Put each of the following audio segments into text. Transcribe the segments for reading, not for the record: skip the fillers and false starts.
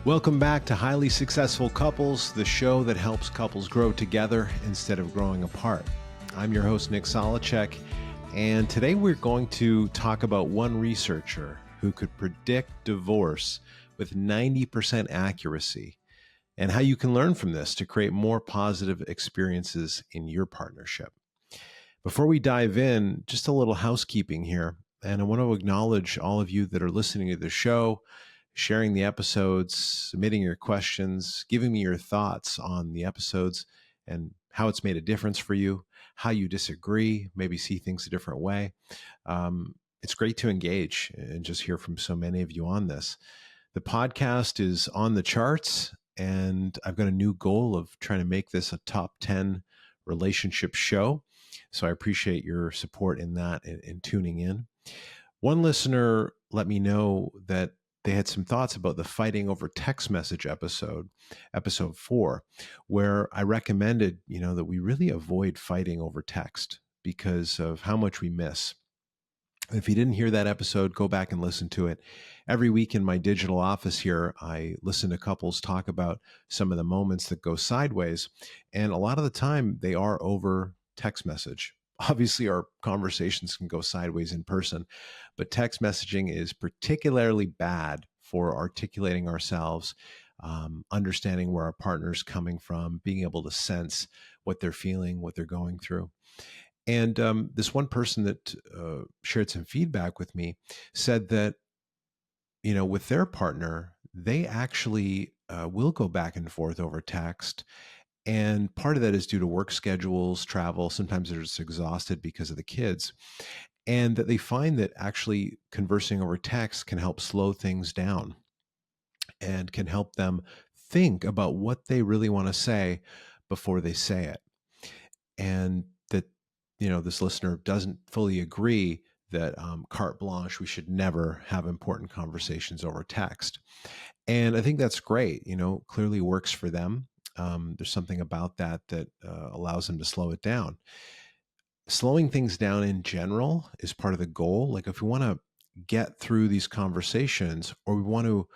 Welcome back to Highly Successful Couples, the show that helps couples grow together instead of growing apart. I'm your host, Nick Solacek, and today we're going to talk about one researcher who could predict divorce with 90% accuracy and how you can learn from this to create more positive experiences in your partnership. Before we dive in, just a little housekeeping here, and I want to acknowledge all of you that are listening to the show, sharing the episodes, submitting your questions, giving me your thoughts on the episodes and how it's made a difference for you, how you disagree, maybe see things a different way. It's great to engage and just hear from so many of you on this. The podcast is on the charts, and I've got a new goal of trying to make this a top 10 relationship show. So I appreciate your support in that and tuning in. One listener let me know that they had some thoughts about the fighting over text message episode 4, where I recommended, that we really avoid fighting over text because of how much we miss. If you didn't hear that episode, go back and listen to it. Every week in my digital office here, I listen to couples talk about some of the moments that go sideways. And a lot of the time they are over text message. Obviously, our conversations can go sideways in person, but text messaging is particularly bad for articulating ourselves, understanding where our partner's coming from, being able to sense what they're feeling, what they're going through. And this one person that shared some feedback with me said that, with their partner, they actually will go back and forth over text. And part of that is due to work schedules, travel. Sometimes they're just exhausted because of the kids. And that they find that actually conversing over text can help slow things down and can help them think about what they really want to say before they say it. And that, this listener doesn't fully agree that carte blanche, we should never have important conversations over text. And I think that's great, clearly works for them. There's something about that allows them to slow it down. Slowing things down in general is part of the goal. Like if we want to get through these conversations or we want to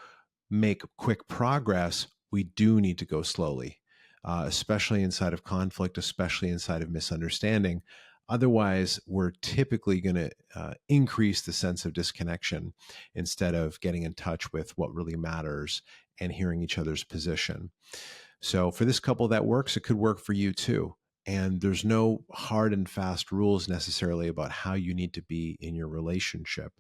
make quick progress, we do need to go slowly, especially inside of conflict, especially inside of misunderstanding. Otherwise, we're typically going to increase the sense of disconnection instead of getting in touch with what really matters and hearing each other's position. So for this couple that works, it could work for you too. And there's no hard and fast rules necessarily about how you need to be in your relationship.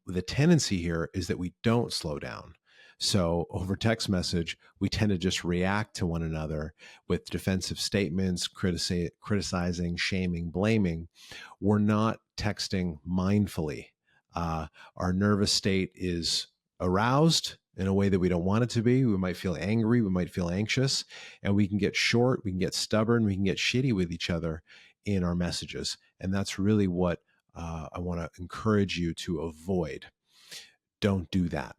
The tendency here is that we don't slow down. So over text message, we tend to just react to one another with defensive statements, criticizing, shaming, blaming. We're not texting mindfully. Our nervous state is aroused in a way that we don't want it to be. We might feel angry, we might feel anxious, and we can get short, we can get stubborn, we can get shitty with each other in our messages. And that's really what I want to encourage you to avoid. Don't do that.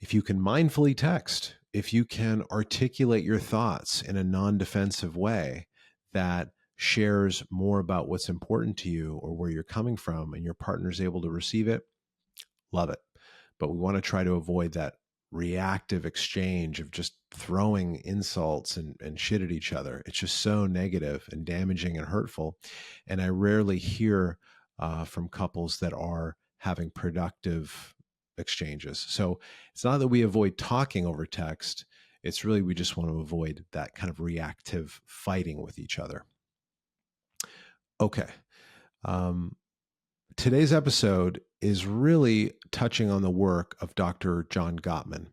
If you can mindfully text, if you can articulate your thoughts in a non-defensive way that shares more about what's important to you or where you're coming from and your partner's able to receive it, love it. But we want to try to avoid that reactive exchange of just throwing insults and shit at each other. It's just so negative and damaging and hurtful. And I rarely hear from couples that are having productive exchanges. So it's not that we avoid talking over text. It's really, we just want to avoid that kind of reactive fighting with each other. Okay. Today's episode is really touching on the work of Dr. John Gottman.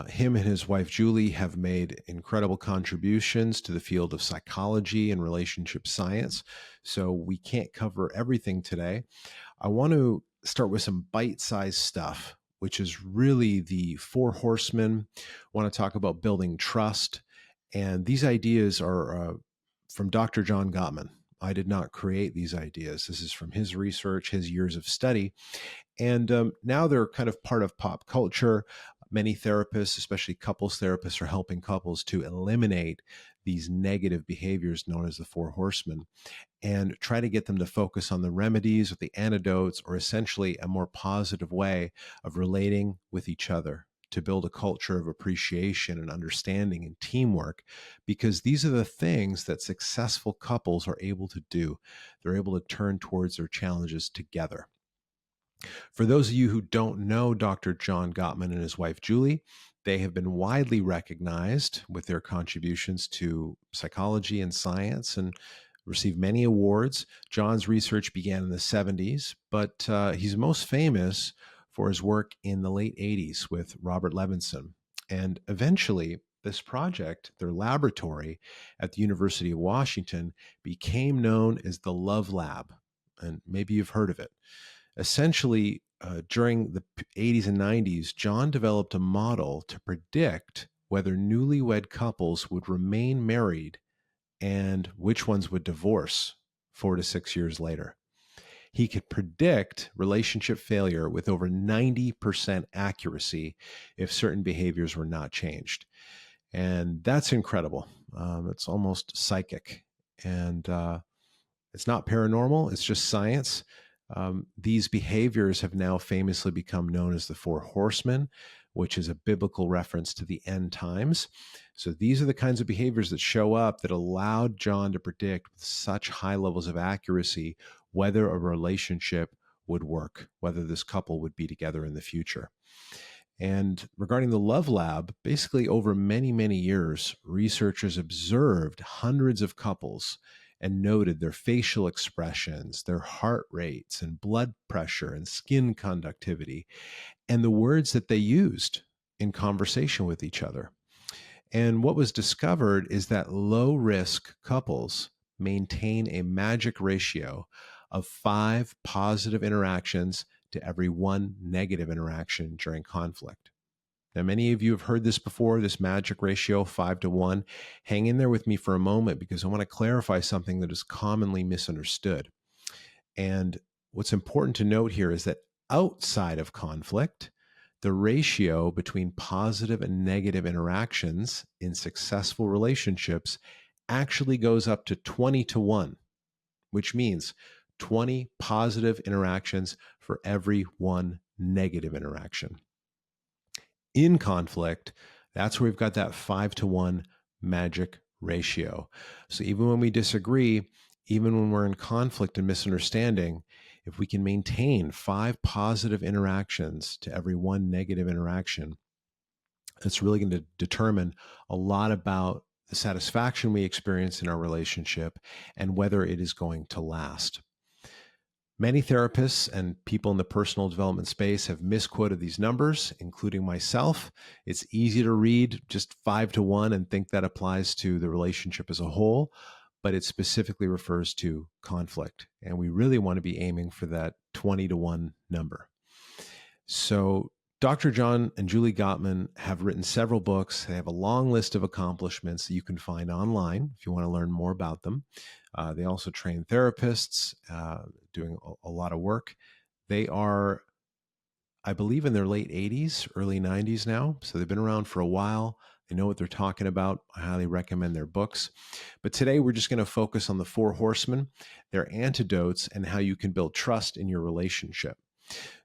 Him and his wife, Julie, have made incredible contributions to the field of psychology and relationship science. So we can't cover everything today. I want to start with some bite-sized stuff, which is really the Four Horsemen. I want to talk about building trust. And these ideas are from Dr. John Gottman. I did not create these ideas. This is from his research, his years of study. And now they're kind of part of pop culture. Many therapists, especially couples therapists, are helping couples to eliminate these negative behaviors known as the Four Horsemen and try to get them to focus on the remedies or the antidotes, or essentially a more positive way of relating with each other to build a culture of appreciation and understanding and teamwork, because these are the things that successful couples are able to do. They're able to turn towards their challenges together. For those of you who don't know Dr. John Gottman and his wife, Julie, they have been widely recognized with their contributions to psychology and science and received many awards. John's research began in the 70s, but he's most famous for his work in the late 80s with Robert Levinson. And eventually, this project, their laboratory at the University of Washington, became known as the Love Lab. And maybe you've heard of it. Essentially, during the 80s and 90s, John developed a model to predict whether newlywed couples would remain married and which ones would divorce 4 to 6 years later. He could predict relationship failure with over 90% accuracy if certain behaviors were not changed. And that's incredible. It's almost psychic. And it's not paranormal, it's just science. These behaviors have now famously become known as the Four Horsemen, which is a biblical reference to the end times. So these are the kinds of behaviors that show up that allowed John to predict with such high levels of accuracy whether a relationship would work, whether this couple would be together in the future. And regarding the Love Lab, basically over many, many years, researchers observed hundreds of couples and noted their facial expressions, their heart rates and blood pressure and skin conductivity, and the words that they used in conversation with each other. And what was discovered is that low-risk couples maintain a magic ratio of 5 positive interactions to every 1 negative interaction during conflict. Now, many of you have heard this before, this magic ratio, 5 to 1. Hang in there with me for a moment because I want to clarify something that is commonly misunderstood. And what's important to note here is that outside of conflict, the ratio between positive and negative interactions in successful relationships actually goes up to 20 to 1, which means 20 positive interactions for every 1 negative interaction. In conflict, that's where we've got that 5 to 1 magic ratio. So even when we disagree, even when we're in conflict and misunderstanding, if we can maintain 5 positive interactions to every 1 negative interaction, it's really going to determine a lot about the satisfaction we experience in our relationship and whether it is going to last. Many therapists and people in the personal development space have misquoted these numbers, including myself. It's easy to read just 5 to 1 and think that applies to the relationship as a whole, but it specifically refers to conflict. And we really want to be aiming for that 20 to 1 number. So Dr. John and Julie Gottman have written several books. They have a long list of accomplishments that you can find online if you want to learn more about them. They also train therapists, doing a lot of work. They are, I believe, in their late 80s, early 90s now. So they've been around for a while. They know what they're talking about. I highly recommend their books. But today we're just going to focus on the Four Horsemen, their antidotes, and how you can build trust in your relationship.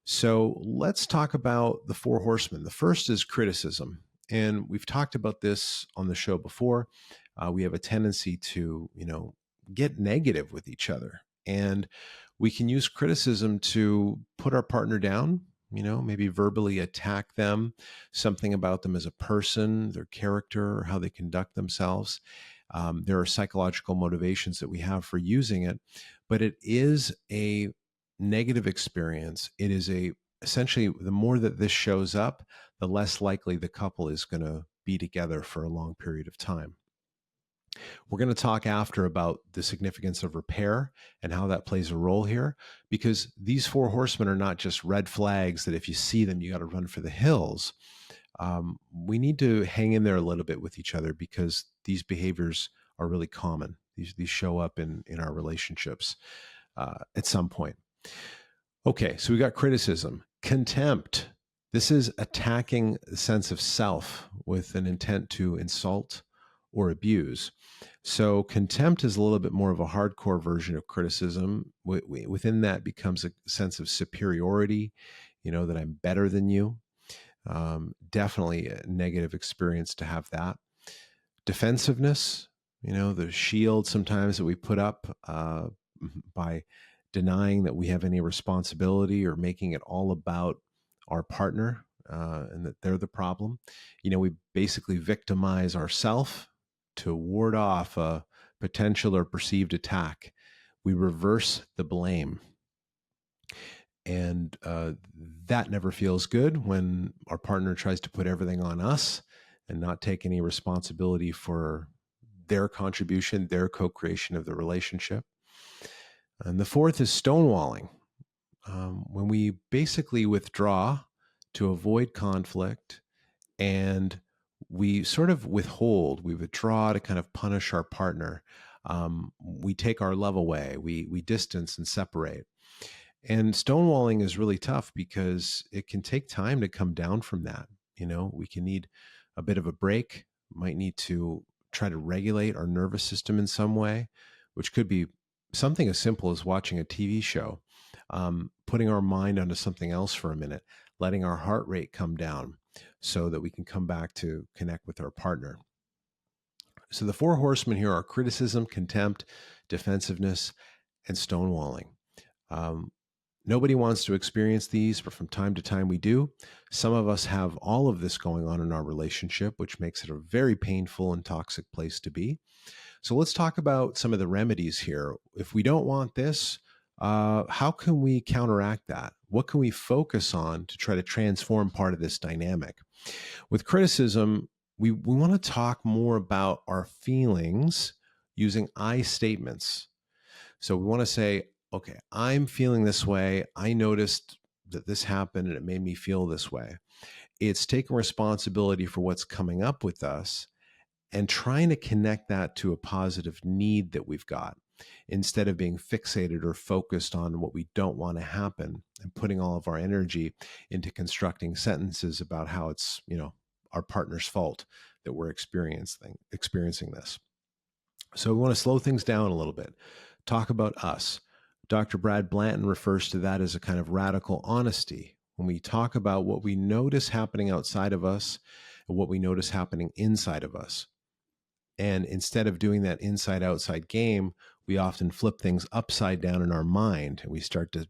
So let's talk about the Four Horsemen. The first is criticism. And we've talked about this on the show before. We have a tendency to, get negative with each other. And we can use criticism to put our partner down, maybe verbally attack them, something about them as a person, their character, or how they conduct themselves. There are psychological motivations that we have for using it, but it is a negative experience. It is essentially, the more that this shows up, the less likely the couple is going to be together for a long period of time. We're going to talk after about the significance of repair and how that plays a role here, because these Four Horsemen are not just red flags that if you see them, you got to run for the hills. We need to hang in there a little bit with each other because these behaviors are really common. These show up in our relationships at some point. Okay, so we got criticism. Contempt. This is attacking the sense of self with an intent to insult or abuse. So contempt is a little bit more of a hardcore version of criticism. Within that becomes a sense of superiority, that I'm better than you. Definitely a negative experience to have that. Defensiveness, the shield sometimes that we put up by denying that we have any responsibility or making it all about our partner and that they're the problem. We basically victimize ourselves to ward off a potential or perceived attack. We reverse the blame. And that never feels good when our partner tries to put everything on us and not take any responsibility for their contribution, their co-creation of the relationship. And the fourth is stonewalling. When we basically withdraw to avoid conflict and we sort of withhold, we withdraw to kind of punish our partner. We take our love away, we distance and separate. And stonewalling is really tough because it can take time to come down from that. We can need a bit of a break, might need to try to regulate our nervous system in some way, which could be something as simple as watching a TV show, putting our mind onto something else for a minute, letting our heart rate come down so that we can come back to connect with our partner. So the four horsemen here are criticism, contempt, defensiveness, and stonewalling. Nobody wants to experience these, but from time to time we do. Some of us have all of this going on in our relationship, which makes it a very painful and toxic place to be. So let's talk about some of the remedies here. If we don't want this, how can we counteract that? What can we focus on to try to transform part of this dynamic? With criticism, we want to talk more about our feelings using I statements. So we want to say, okay, I'm feeling this way. I noticed that this happened and it made me feel this way. It's taking responsibility for what's coming up with us and trying to connect that to a positive need that we've got instead of being fixated or focused on what we don't want to happen and putting all of our energy into constructing sentences about how it's, our partner's fault that we're experiencing this. So we want to slow things down a little bit. Talk about us. Dr. Brad Blanton refers to that as a kind of radical honesty. When we talk about what we notice happening outside of us and what we notice happening inside of us. And instead of doing that inside-outside game, we often flip things upside down in our mind and we start to,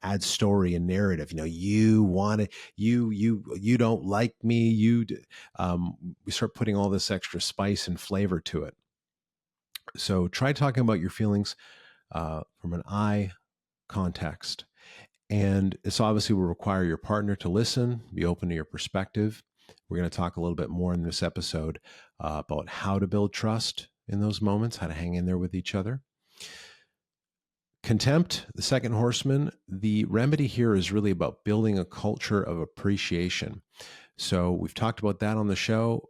add story and narrative. You want it, you don't like me. We start putting all this extra spice and flavor to it. So try talking about your feelings from an I context. And this obviously will require your partner to listen, be open to your perspective. We're going to talk a little bit more in this episode about how to build trust in those moments, how to hang in there with each other. Contempt, the second horseman, the remedy here is really about building a culture of appreciation. So we've talked about that on the show,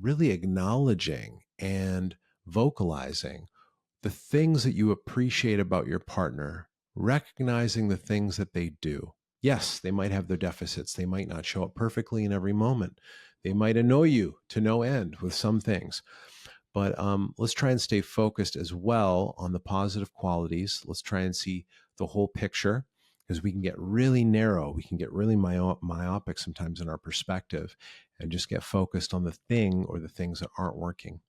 really acknowledging and vocalizing the things that you appreciate about your partner, recognizing the things that they do. Yes, they might have their deficits. They might not show up perfectly in every moment. They might annoy you to no end with some things. But let's try and stay focused as well on the positive qualities. Let's try and see the whole picture because we can get really narrow. We can get really myopic sometimes in our perspective and just get focused on the thing or the things that aren't working.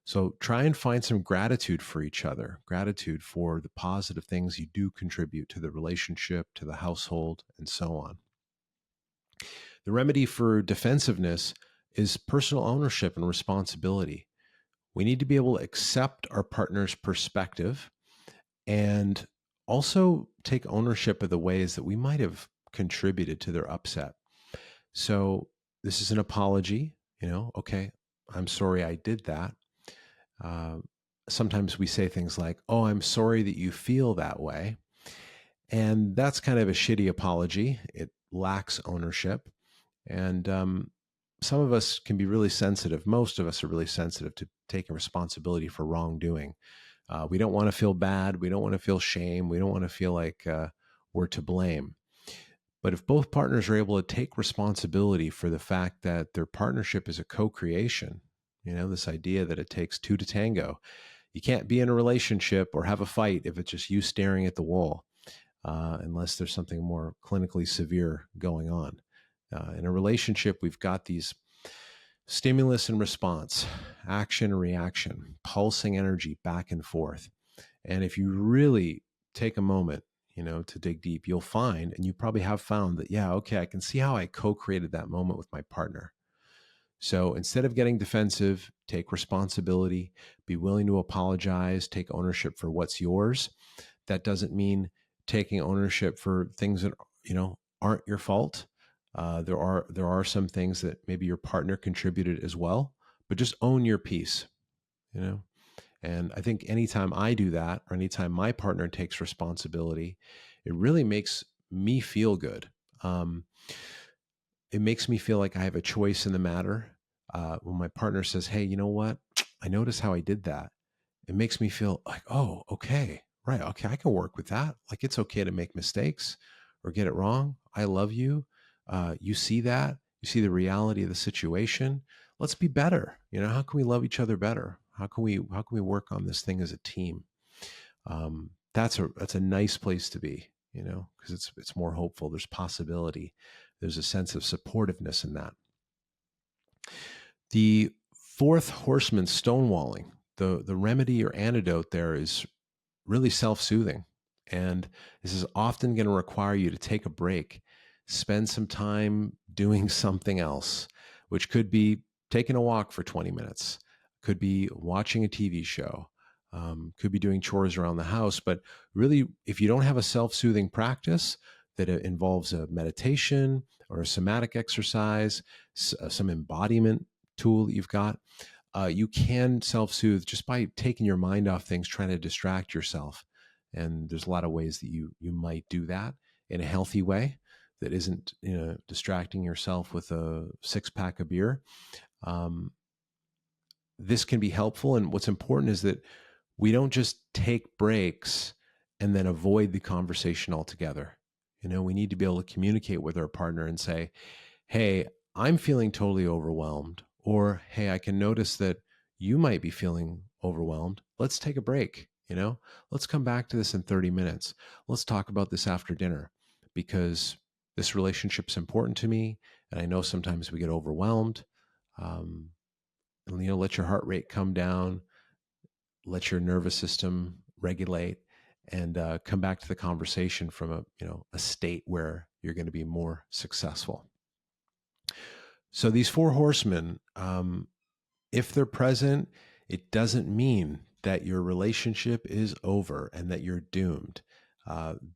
So try and find some gratitude for each other, gratitude for the positive things you do contribute to the relationship, to the household, and so on. The remedy for defensiveness is personal ownership and responsibility. We need to be able to accept our partner's perspective and also take ownership of the ways that we might have contributed to their upset. So this is an apology, okay, I'm sorry I did that. Sometimes we say things like, oh, I'm sorry that you feel that way. And that's kind of a shitty apology. It lacks ownership. And some of us can be really sensitive. Most of us are really sensitive to taking responsibility for wrongdoing. We don't want to feel bad. We don't want to feel shame. We don't want to feel like we're to blame. But if both partners are able to take responsibility for the fact that their partnership is a co-creation, this idea that it takes two to tango. You can't be in a relationship or have a fight if it's just you staring at the wall, unless there's something more clinically severe going on. In a relationship, we've got these stimulus and response, action and reaction, pulsing energy back and forth. And if you really take a moment, to dig deep, you'll find, and you probably have found that, yeah, okay, I can see how I co-created that moment with my partner. So instead of getting defensive, take responsibility, be willing to apologize, take ownership for what's yours. That doesn't mean taking ownership for things that, aren't your fault. There are some things that maybe your partner contributed as well, but just own your piece, And I think anytime I do that, or anytime my partner takes responsibility, it really makes me feel good. It makes me feel like I have a choice in the matter. When my partner says, "Hey, you know what? I noticed how I did that." It makes me feel like, "Oh, okay, right. Okay, I can work with that. Like, it's okay to make mistakes or get it wrong. I love you. You see that. You see the reality of the situation. Let's be better. How can we love each other better? How can we work on this thing as a team?" That's a nice place to be, because it's more hopeful. There's possibility. There's a sense of supportiveness in that. The fourth horseman, stonewalling, the remedy or antidote there is really self-soothing. And this is often going to require you to take a break, spend some time doing something else, which could be taking a walk for 20 minutes, could be watching a TV show, could be doing chores around the house. But really, if you don't have a self-soothing practice that involves a meditation or a somatic exercise, some embodiment tool that you've got, you can self-soothe just by taking your mind off things, trying to distract yourself. And there's a lot of ways that you might do that in a healthy way that isn't distracting yourself with a 6-pack of beer. This can be helpful. And what's important is that we don't just take breaks and then avoid the conversation altogether. We need to be able to communicate with our partner and say, "Hey, I'm feeling totally overwhelmed," or, "Hey, I can notice that you might be feeling overwhelmed. Let's take a break. Let's come back to this in 30 minutes. Let's talk about this after dinner, because this relationship's important to me. And I know sometimes we get overwhelmed. Let your heart rate come down, let your nervous system regulate, and come back to the conversation from a state where you're going to be more successful." So these four horsemen, if they're present, it doesn't mean that your relationship is over and that you're doomed.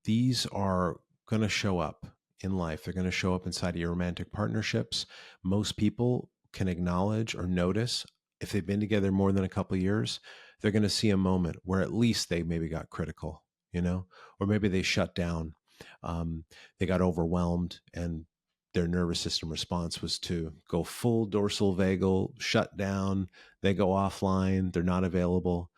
These are going to show up in life. They're going to show up inside of your romantic partnerships. Most people can acknowledge or notice, if they've been together more than a couple of years, they're going to see a moment where at least they maybe got critical, or maybe they shut down. They got overwhelmed, and their nervous system response was to go full dorsal vagal, shut down. They go offline. They're not available.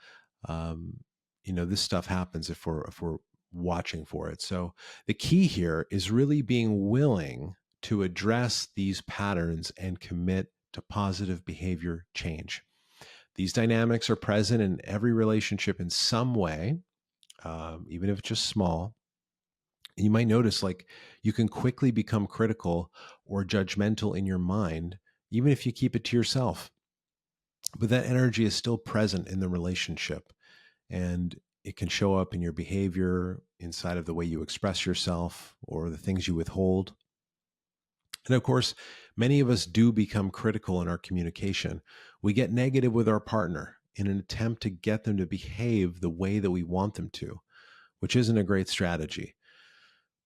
This stuff happens if we're watching for it. So the key here is really being willing to address these patterns and commit to positive behavior change. These dynamics are present in every relationship in some way, even if it's just small. You might notice, like, you can quickly become critical or judgmental in your mind, even if you keep it to yourself. But that energy is still present in the relationship, and it can show up in your behavior, inside of the way you express yourself, or the things you withhold. And of course, many of us do become critical in our communication. We get negative with our partner in an attempt to get them to behave the way that we want them to, which isn't a great strategy.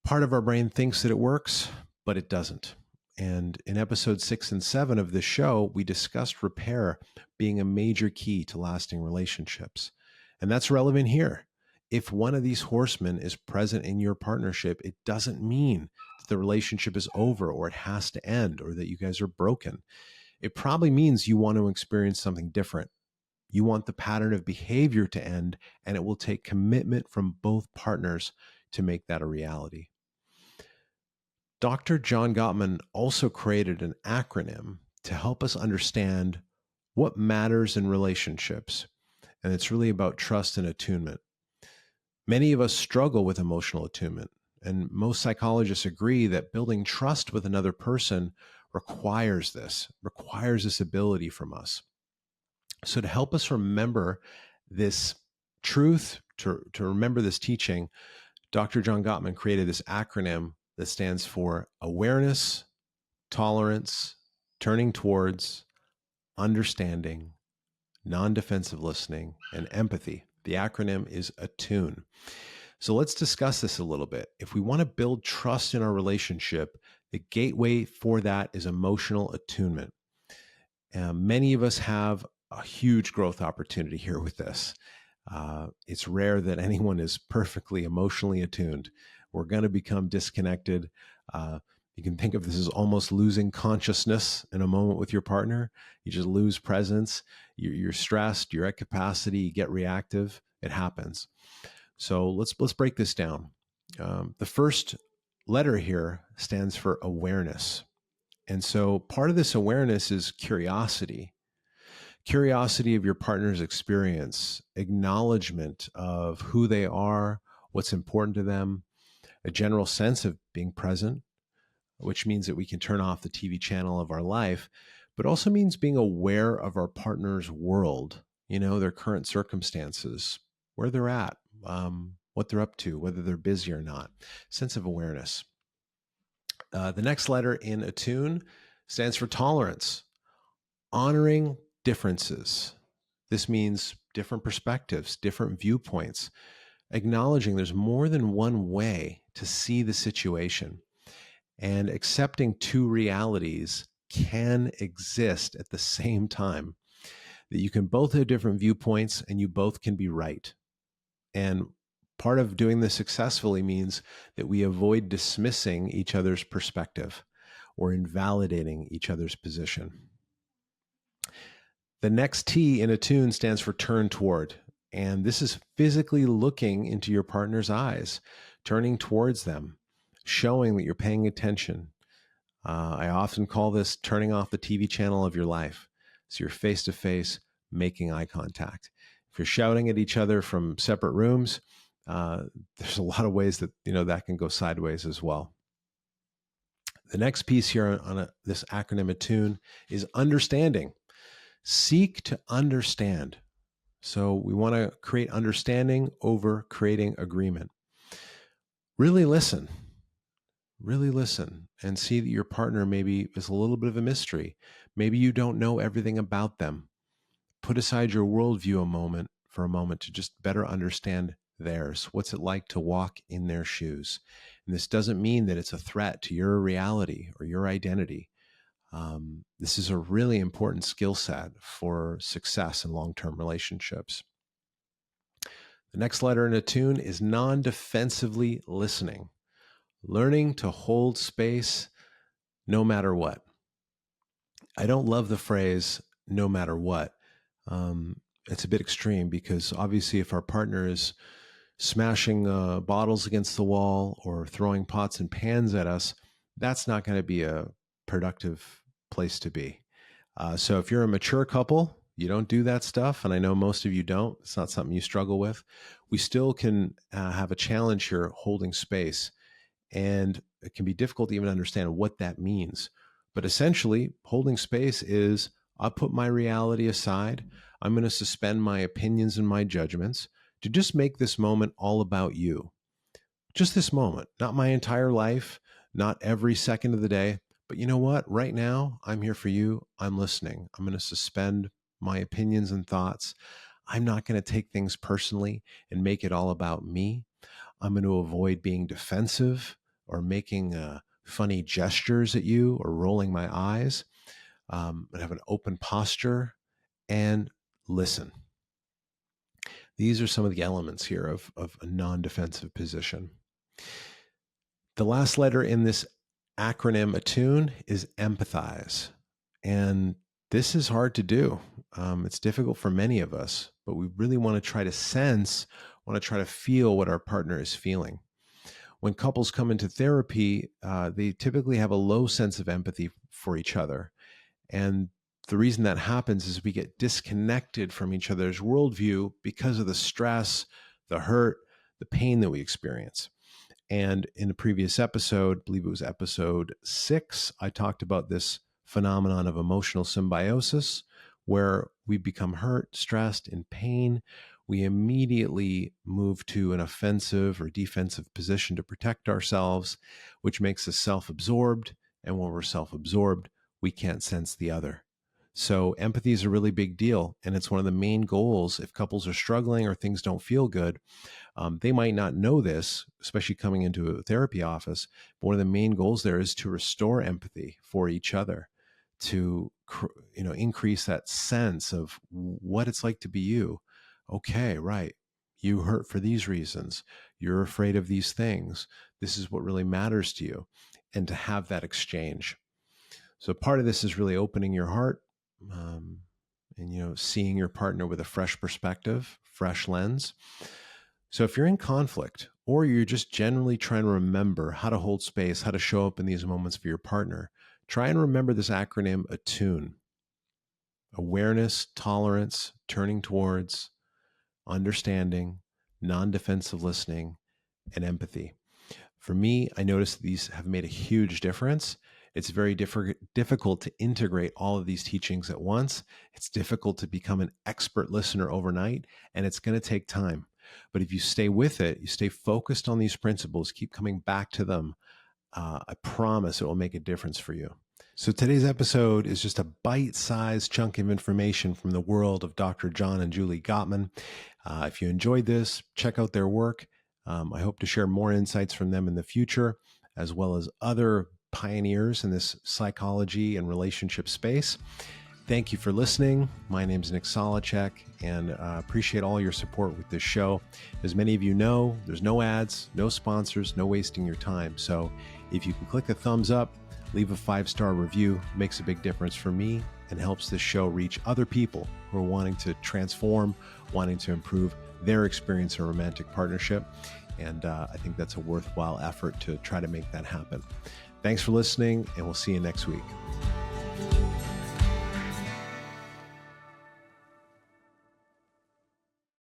Part of our brain thinks that it works, but it doesn't. And in episodes 6 and 7 of this show, we discussed repair being a major key to lasting relationships. And that's relevant here. If one of these horsemen is present in your partnership, it doesn't mean that the relationship is over or it has to end or that you guys are broken. It probably means you want to experience something different. You want the pattern of behavior to end, and it will take commitment from both partners to make that a reality. Dr. John Gottman also created an acronym to help us understand what matters in relationships, and it's really about trust and attunement. Many of us struggle with emotional attunement. And most psychologists agree that building trust with another person requires this ability from us. So to help us remember this truth, to remember this teaching, Dr. John Gottman created this acronym that stands for awareness, tolerance, turning towards, understanding, non-defensive listening, and empathy. The acronym is ATTUNE. So let's discuss this a little bit. If we want to build trust in our relationship, the gateway for that is emotional attunement. Many of us have a huge growth opportunity here with this. It's rare that anyone is perfectly emotionally attuned. We're going to become disconnected. You can think of this as almost losing consciousness in a moment with your partner. You just lose presence. You're stressed. You're at capacity. You get reactive. It happens. So let's break this down. The first letter here stands for awareness. And so part of this awareness is curiosity. Curiosity of your partner's experience, acknowledgement of who they are, what's important to them, a general sense of being present, which means that we can turn off the TV channel of our life, but also means being aware of our partner's world, their current circumstances, where they're at, what they're up to, whether they're busy or not. Sense of awareness. The next letter in ATTUNE stands for tolerance, honoring differences. This means different perspectives, different viewpoints, acknowledging there's more than one way to see the situation, and accepting two realities can exist at the same time, that you can both have different viewpoints and you both can be right. And part of doing this successfully means that we avoid dismissing each other's perspective or invalidating each other's position. The next T in ATTUNE stands for turn toward. And this is physically looking into your partner's eyes, turning towards them, showing that you're paying attention. I often call this turning off the TV channel of your life. So you're face to face, making eye contact. If you're shouting at each other from separate rooms, there's a lot of ways that that can go sideways as well. The next piece here on this acronym ATTUNE is understanding. Seek to understand. So we want to create understanding over creating agreement. Really listen and see that your partner maybe is a little bit of a mystery. Maybe you don't know everything about them. Put aside your worldview for a moment to just better understand theirs. What's it like to walk in their shoes? And this doesn't mean that it's a threat to your reality or your identity. This is a really important skill set for success in long-term relationships. The next letter in ATTUNE is non-defensively listening, learning to hold space no matter what. I don't love the phrase no matter what. It's a bit extreme because obviously if our partner is smashing bottles against the wall or throwing pots and pans at us, that's not going to be a productive place to be. So if you're a mature couple, you don't do that stuff, and I know most of you don't. It's not something you struggle with. We still can have a challenge here holding space, and it can be difficult to even understand what that means. But essentially, holding space is I'll put my reality aside. I'm going to suspend my opinions and my judgments to just make this moment all about you. Just this moment, not my entire life, not every second of the day. But you know what? Right now, I'm here for you. I'm listening. I'm going to suspend my opinions and thoughts. I'm not going to take things personally and make it all about me. I'm going to avoid being defensive or making funny gestures at you or rolling my eyes. And have an open posture and listen. These are some of the elements here of a non-defensive position. The last letter in this acronym ATTUNE is empathize. And this is hard to do. It's difficult for many of us, but we really want to try to feel what our partner is feeling. When couples come into therapy, they typically have a low sense of empathy for each other. And the reason that happens is we get disconnected from each other's worldview because of the stress, the hurt, the pain that we experience. And in the previous episode, I believe it was episode 6, I talked about this phenomenon of emotional symbiosis, where we become hurt, stressed, in pain. We immediately move to an offensive or defensive position to protect ourselves, which makes us self-absorbed. And when we're self-absorbed, we can't sense the other. So empathy is a really big deal. And it's one of the main goals if couples are struggling or things don't feel good. They might not know this, especially coming into a therapy office, but one of the main goals there is to restore empathy for each other, to increase that sense of what it's like to be you. Okay, right. You hurt for these reasons. You're afraid of these things. This is what really matters to you. And to have that exchange. So part of this is really opening your heart, and seeing your partner with a fresh perspective, fresh lens. So if you're in conflict, or you're just generally trying to remember how to hold space, how to show up in these moments for your partner, try and remember this acronym ATTUNE: awareness, tolerance, turning towards, understanding, non-defensive listening, and empathy. For me, I noticed these have made a huge difference. It's very difficult to integrate all of these teachings at once. It's difficult to become an expert listener overnight, and it's going to take time. But if you stay with it, you stay focused on these principles, keep coming back to them, I promise it will make a difference for you. So today's episode is just a bite-sized chunk of information from the world of Dr. John and Julie Gottman. If you enjoyed this, check out their work. I hope to share more insights from them in the future, as well as other pioneers in this psychology and relationship space. Thank you for listening. My name is Nick Solacek, and I appreciate all your support with this show. As many of you know, there's no ads, no sponsors, no wasting your time. So if you can click a thumbs up, leave a 5-star review, it makes a big difference for me and helps this show reach other people who are wanting to transform, wanting to improve their experience in romantic partnership. And I think that's a worthwhile effort to try to make that happen. Thanks for listening, and we'll see you next week.